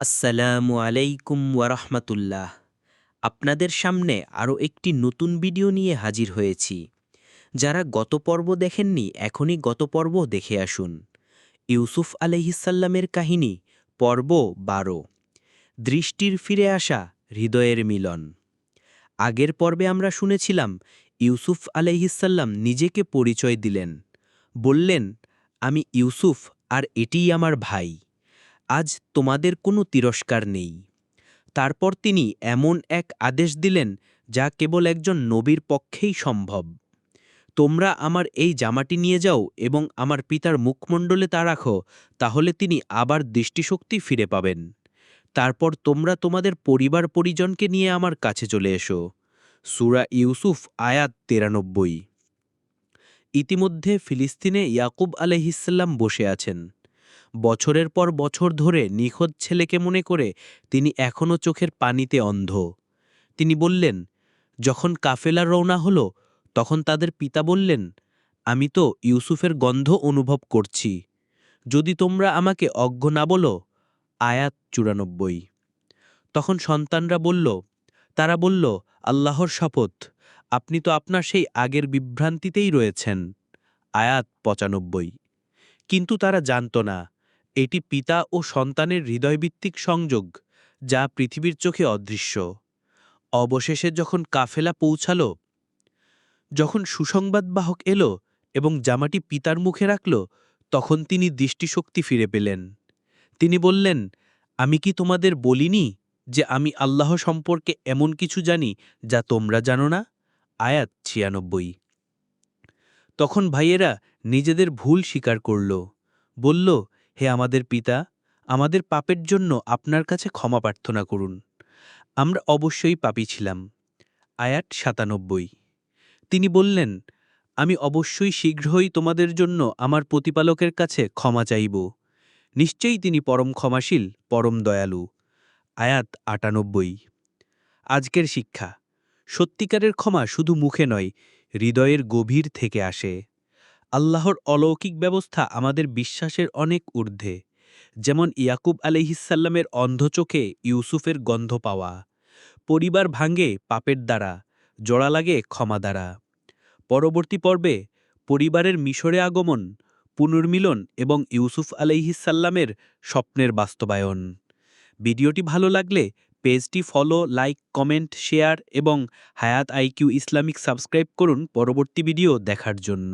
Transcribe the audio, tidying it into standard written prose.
আসসালামু আলাইকুম ওয়ারহমাতুল্লাহ। আপনাদের সামনে আরও একটি নতুন ভিডিও নিয়ে হাজির হয়েছি। যারা গত পর্ব দেখেননি এখনই গত পর্ব দেখে আসুন। ইউসুফ আলাইহিসাল্লামের কাহিনী পর্ব ১২। দৃষ্টির ফিরে আসা, হৃদয়ের মিলন। আগের পর্বে আমরা শুনেছিলাম ইউসুফ আলাইহিসাল্লাম নিজেকে পরিচয় দিলেন। বললেন, আমি ইউসুফ আর এটিই আমার ভাই। আজ তোমাদের কোনো তিরস্কার নেই। তারপর তিনি এমন এক আদেশ দিলেন যা কেবল একজন নবীর পক্ষেই সম্ভব। তোমরা আমার এই জামাটি নিয়ে যাও এবং আমার পিতার মুখমণ্ডলে তা রাখো, তাহলে তিনি আবার দৃষ্টিশক্তি ফিরে পাবেন। তারপর তোমরা তোমাদের পরিবার পরিজনকে নিয়ে আমার কাছে চলে এসো। সূরা ইউসুফ আয়াত ৯৩। ইতিমধ্যে ফিলিস্তিনে ইয়াকুব আলাইহিসসালাম বসে আছেন। বছরের পর বছর ধরে নিখোঁজ ছেলেকে মনে করে তিনি এখনও চোখের পানিতে অন্ধ। তিনি বললেন, যখন কাফেলা রওনা হলো তখন তাদের পিতা বললেন, আমি তো ইউসুফের গন্ধ অনুভব করছি। যদি তোমরা আমাকে অজ্ঞ না বলো। আয়াত ৯৪। তখন সন্তানরা বলল, তারা বলল, আল্লাহর শপথ, আপনি তো আপনার সেই আগের বিভ্রান্তিতেই রয়েছেন। আয়াত ৯৫। কিন্তু তারা জানত না, এটি পিতা ও সন্তানের হৃদয়ভিত্তিক সংযোগ, যা পৃথিবীর চোখে অদৃশ্য। অবশেষে যখন কাফেলা পৌঁছাল, যখন সুসংবাদবাহক এলো এবং জামাটি পিতার মুখে রাখল, তখন তিনি দৃষ্টিশক্তি ফিরে পেলেন। তিনি বললেন, আমি কি তোমাদের বলিনি যে আমি আল্লাহ সম্পর্কে এমন কিছু জানি যা তোমরা জানো না? আয়াত ৯৬। তখন ভাইয়েরা নিজেদের ভুল স্বীকার করল। বলল, হে আমাদের পিতা, আমাদের পাপের জন্য আপনার কাছে ক্ষমা প্রার্থনা করুন। আমরা অবশ্যই পাপী ছিলাম। আয়াত ৯৭। তিনি বললেন, আমি অবশ্যই শীঘ্রই তোমাদের জন্য আমার প্রতিপালকের কাছে ক্ষমা চাইব। নিশ্চয়ই তিনি পরম ক্ষমাশীল, পরম দয়ালু। আয়াত ৯৮। আজকের শিক্ষা: সত্যিকারের ক্ষমা শুধু মুখে নয়, হৃদয়ের গভীর থেকে আসে। আল্লাহর অলৌকিক ব্যবস্থা আমাদের বিশ্বাসের অনেক ঊর্ধ্বে। যেমন ইয়াকুব আলাইহিসসাল্লামের অন্ধ চোখে ইউসুফের গন্ধ পাওয়া। পরিবার ভাঙ্গে পাপের দ্বারা, জোড়া লাগে ক্ষমা দ্বারা। পরবর্তী পর্বে পরিবারের মিশরে আগমন, পুনর্মিলন এবং ইউসুফ আলাইহিসসাল্লামের স্বপ্নের বাস্তবায়ন। ভিডিওটি ভালো লাগলে পেজটি ফলো, লাইক, কমেন্ট, শেয়ার এবং হায়াত আইকিউ ইসলামিক সাবস্ক্রাইব করুন পরবর্তী ভিডিও দেখার জন্য।